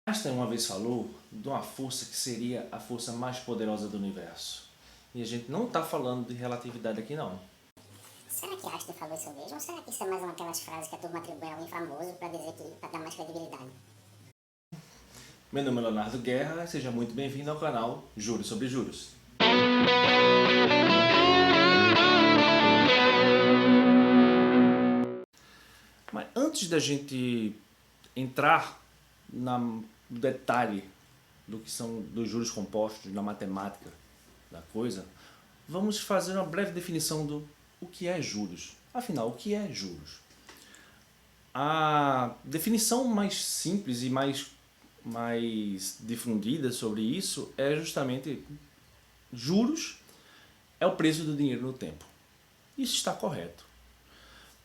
Einstein uma vez falou de uma força que seria a força mais poderosa do universo. E a gente não está falando de relatividade aqui não. Será que Einstein falou isso mesmo? Ou será que isso é mais uma daquelas frases que a turma atribui a alguém famoso para dizer que para dar mais credibilidade? Meu nome é Leonardo Guerra e seja muito bem-vindo ao canal Juros sobre Juros. Mas antes da gente entrar no detalhe do que são dos juros compostos, na matemática da coisa, vamos fazer uma breve definição do o que é juros. Afinal, o que é juros? A definição mais simples e mais difundida sobre isso é justamente juros é o preço do dinheiro no tempo. Isso está correto.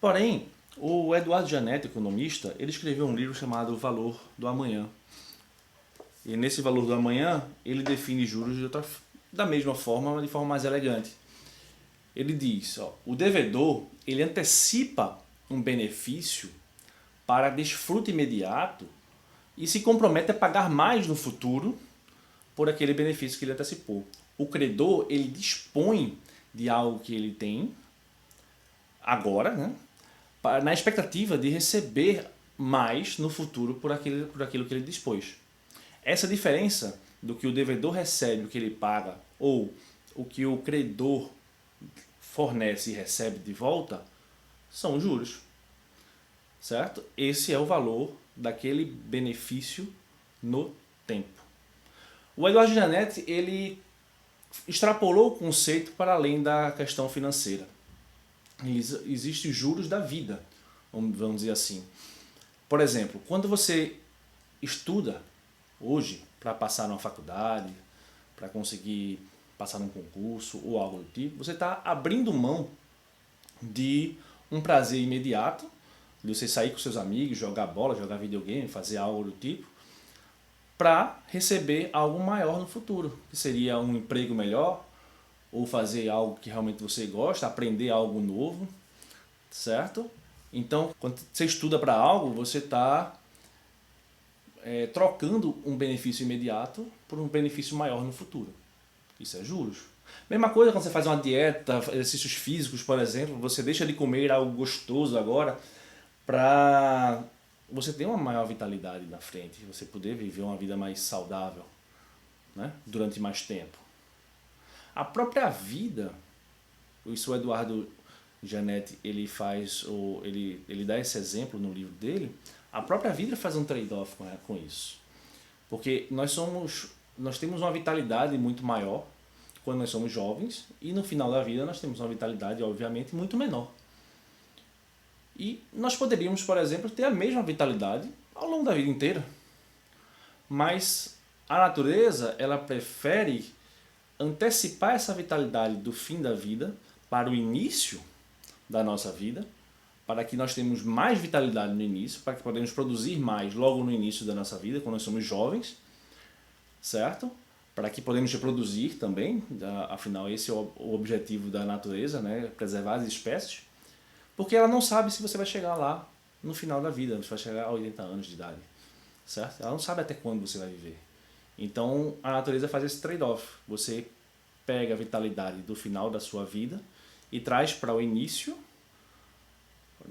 Porém, o Eduardo Gianetti, economista, ele escreveu um livro chamado O Valor do Amanhã. E nesse Valor do Amanhã, ele define juros da mesma forma, mas de forma mais elegante. Ele diz, o devedor ele antecipa um benefício para desfrute imediato e se compromete a pagar mais no futuro por aquele benefício que ele antecipou. O credor ele dispõe de algo que ele tem agora, né, na expectativa de receber mais no futuro por aquilo que ele dispôs. Essa diferença do que o devedor recebe, o que ele paga, ou o que o credor fornece e recebe de volta, são os juros. Certo? Esse é o valor daquele benefício no tempo. O Eduardo Gianetti ele extrapolou o conceito para além da questão financeira. Existem os juros da vida, vamos dizer assim. Por exemplo, quando você estuda hoje para passar numa faculdade, para conseguir passar num concurso ou algo do tipo, você está abrindo mão de um prazer imediato, de você sair com seus amigos, jogar bola, jogar videogame, fazer algo do tipo, para receber algo maior no futuro, que seria um emprego melhor, ou fazer algo que realmente você gosta, aprender algo novo, certo? Então, quando você estuda para algo, você está trocando um benefício imediato por um benefício maior no futuro. Isso é juros. Mesma coisa quando você faz uma dieta, exercícios físicos, por exemplo, você deixa de comer algo gostoso agora para você ter uma maior vitalidade na frente, você poder viver uma vida mais saudável, né, durante mais tempo. A própria vida, isso o Eduardo Gianetti ele dá esse exemplo no livro dele, a própria vida faz um trade-off com isso. Porque nós temos uma vitalidade muito maior quando nós somos jovens e no final da vida nós temos uma vitalidade, obviamente, muito menor. E nós poderíamos, por exemplo, ter a mesma vitalidade ao longo da vida inteira. Mas a natureza, ela prefere antecipar essa vitalidade do fim da vida para o início da nossa vida, para que nós tenhamos mais vitalidade no início, para que podemos produzir mais logo no início da nossa vida, quando nós somos jovens, certo? Para que podemos reproduzir também, afinal esse é o objetivo da natureza, né? Preservar as espécies, porque ela não sabe se você vai chegar lá no final da vida, você vai chegar a 80 anos de idade, certo? Ela não sabe até quando você vai viver. Então a natureza faz esse trade-off, você pega a vitalidade do final da sua vida e traz para o início,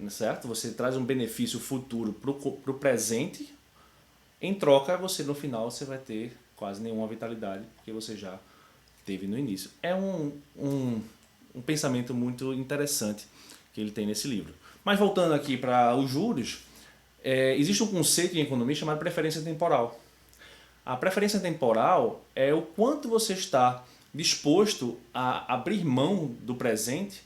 certo? Você traz um benefício futuro para o presente, em troca você no final você vai ter quase nenhuma vitalidade, porque você já teve no início. É um pensamento muito interessante que ele tem nesse livro. Mas voltando aqui para os juros, existe um conceito em economia chamado preferência temporal. A preferência temporal é o quanto você está disposto a abrir mão do presente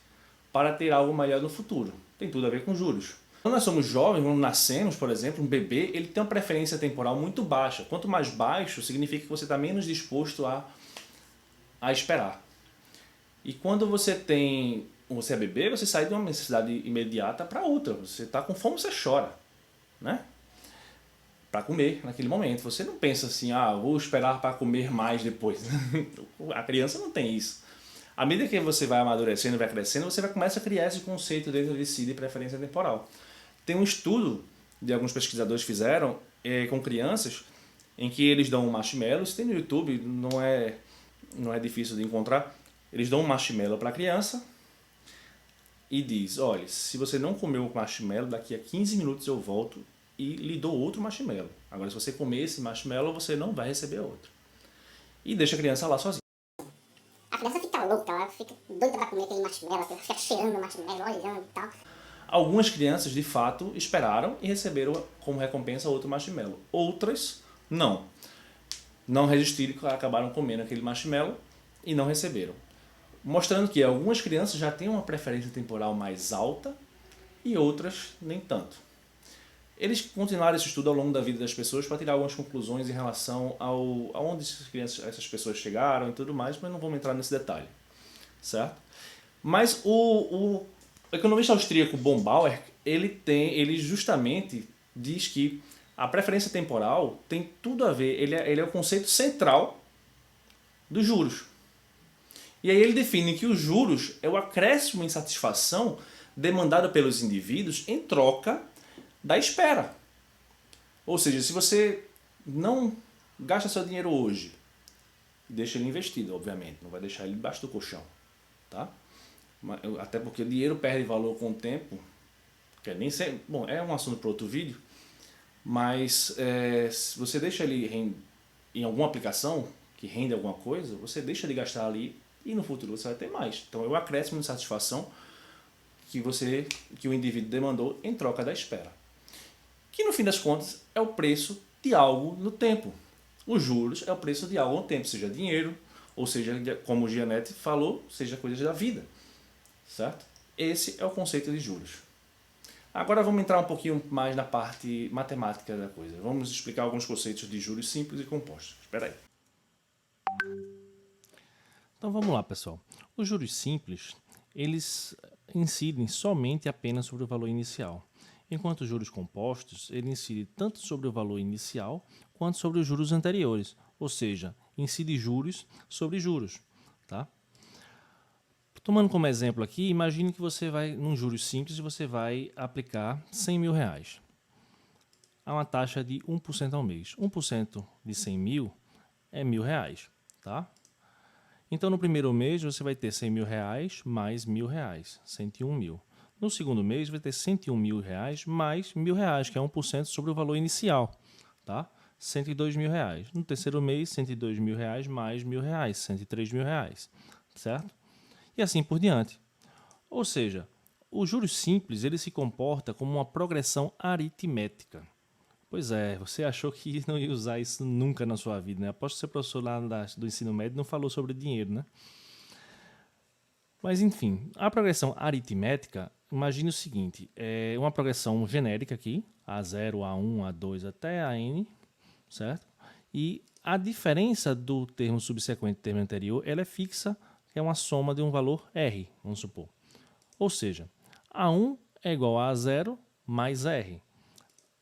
para ter algo melhor no futuro. Tem tudo a ver com juros. Quando nós somos jovens, quando nascemos, por exemplo, um bebê, ele tem uma preferência temporal muito baixa. Quanto mais baixo, significa que você está menos disposto a esperar. E quando você é bebê, você sai de uma necessidade imediata para outra. Você está com fome, você chora, né? Para comer naquele momento. Você não pensa assim, vou esperar para comer mais depois. A criança não tem isso. À medida que você vai amadurecendo, vai crescendo, você vai começar a criar esse conceito dentro de si de preferência temporal. Tem um estudo de alguns pesquisadores fizeram com crianças em que eles dão um marshmallow, isso tem no YouTube, não é difícil de encontrar. Eles dão um marshmallow para a criança e diz, olha, se você não comeu o marshmallow, daqui a 15 minutos eu volto e lhe dou outro marshmallow. Agora, se você comer esse marshmallow, você não vai receber outro. E deixa a criança lá sozinha. A criança fica louca, ela fica doida pra comer aquele marshmallow, ela fica cheirando o marshmallow, olhando e tal. Algumas crianças, de fato, esperaram e receberam como recompensa outro marshmallow. Outras, não. Não resistiram e acabaram comendo aquele marshmallow e não receberam. Mostrando que algumas crianças já têm uma preferência temporal mais alta e outras nem tanto. Eles continuaram esse estudo ao longo da vida das pessoas para tirar algumas conclusões em relação aonde essas pessoas chegaram e tudo mais, mas não vamos entrar nesse detalhe, certo? Mas o economista austríaco Baumeister, ele justamente diz que a preferência temporal tem tudo a ver, ele é o conceito central dos juros. E aí ele define que os juros é o acréscimo em satisfação demandado pelos indivíduos em troca da espera. Ou seja, se você não gasta seu dinheiro hoje, deixa ele investido, obviamente, não vai deixar ele debaixo do colchão, tá? Até porque o dinheiro perde valor com o tempo, que nem sempre, bom, é um assunto para outro vídeo, mas se você deixa ele em alguma aplicação que rende alguma coisa, você deixa de gastar ali e no futuro você vai ter mais. Então é o acréscimo de satisfação que o indivíduo demandou em troca da espera. Que no fim das contas é o preço de algo no tempo. Os juros é o preço de algo no tempo, seja dinheiro, ou seja, como o Gianetti falou, seja coisas da vida. Certo? Esse é o conceito de juros. Agora vamos entrar um pouquinho mais na parte matemática da coisa. Vamos explicar alguns conceitos de juros simples e compostos. Espera aí. Então vamos lá, pessoal. Os juros simples, eles incidem somente apenas sobre o valor inicial, enquanto os juros compostos, ele incide tanto sobre o valor inicial quanto sobre os juros anteriores, ou seja, incide juros sobre juros, tá? Tomando como exemplo aqui, imagine que você vai, num juros simples, você vai aplicar 100 mil reais a uma taxa de 1% ao mês. 1% de 100 mil é R$1.000, tá? Então, no primeiro mês, você vai ter 100 mil reais mais R$1.000, 101 mil. No segundo mês, vai ter 101 mil reais mais R$1.000, que é 1% sobre o valor inicial, tá? 102 mil reais. No terceiro mês, 102 mil reais mais R$1.000, 103 mil reais, certo? E assim por diante. Ou seja, o juros simples ele se comporta como uma progressão aritmética. Pois é, você achou que não ia usar isso nunca na sua vida, né? Aposto que seu professor lá do ensino médio não falou sobre dinheiro, né? Mas enfim, a progressão aritmética, imagine o seguinte, é uma progressão genérica aqui, A0, A1, A2 até AN, certo? E a diferença do termo subsequente do termo anterior, ela é fixa, é uma soma de um valor R, vamos supor. Ou seja, A1 é igual a A0 mais R.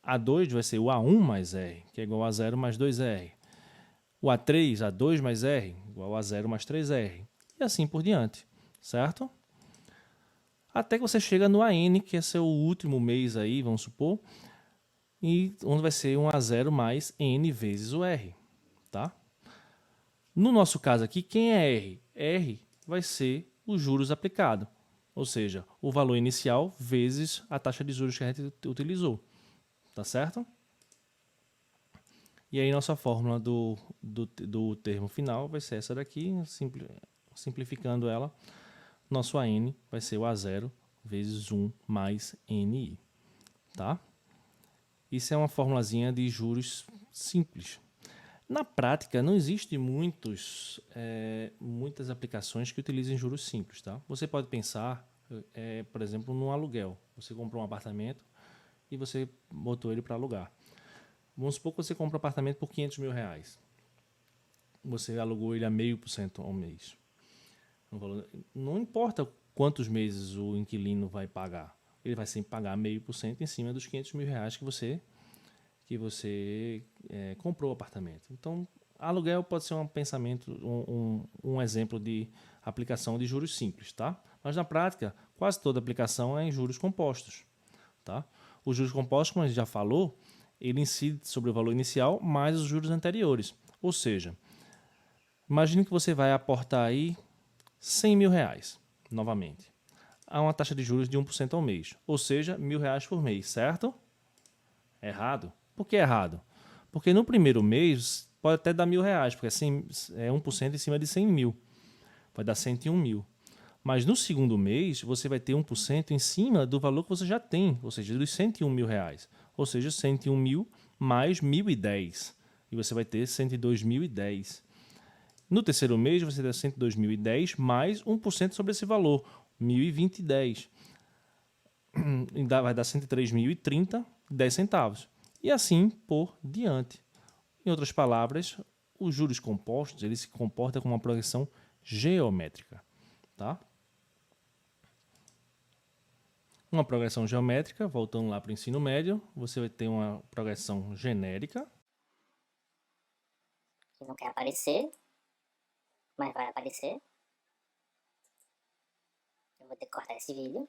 A2 vai ser o A1 mais R, que é igual a A0 mais 2R. O A3, A2 mais R, igual a A0 mais 3R. E assim por diante, certo? Até que você chega no AN, que é seu último mês aí, vamos supor, e onde vai ser um A0 mais N vezes o R, tá? No nosso caso aqui, quem é R? R vai ser os juros aplicados, ou seja, o valor inicial vezes a taxa de juros que a gente utilizou, tá certo? E aí nossa fórmula do termo final vai ser essa daqui, simplificando ela, nosso AN vai ser o A0 vezes 1 mais NI, tá? Isso é uma formulazinha de juros simples. Na prática, não existe muitas aplicações que utilizem juros simples, tá? Você pode pensar, por exemplo, num aluguel. Você comprou um apartamento e você botou ele para alugar. Vamos supor que você compra um apartamento por 500 mil reais. Você alugou ele a 0,5% ao mês. Não importa quantos meses o inquilino vai pagar. Ele vai sempre pagar 0,5% em cima dos 500 mil reais que você comprou o apartamento. Então, aluguel pode ser um pensamento, um exemplo de aplicação de juros simples, tá? Mas na prática, quase toda aplicação é em juros compostos, tá? Os juros compostos, como a gente já falou, ele incide sobre o valor inicial mais os juros anteriores. Ou seja, imagine que você vai aportar aí 100 mil reais, novamente, a uma taxa de juros de 1% ao mês, ou seja, R$ 1.000 por mês, certo? Errado. Por que errado? Porque no primeiro mês pode até dar R$ 1.000, porque é 1% em cima de 100 mil, vai dar 101 mil. Mas no segundo mês você vai ter 1% em cima do valor que você já tem, ou seja, dos 101 mil reais, ou seja, 101 mil mais 1.010, e você vai ter 102.010. No terceiro mês, você tem 102.010 mais 1% sobre esse valor, 1.020,10. Vai dar 103.030, 10 centavos. E assim por diante. Em outras palavras, os juros compostos eles se comportam como uma progressão geométrica. Tá? Uma progressão geométrica, voltando lá para o ensino médio, você vai ter uma progressão genérica. Que não quer aparecer, mas vai aparecer. Eu vou ter que cortar esse vídeo.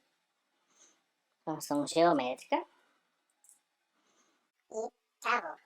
Função geométrica. E travou.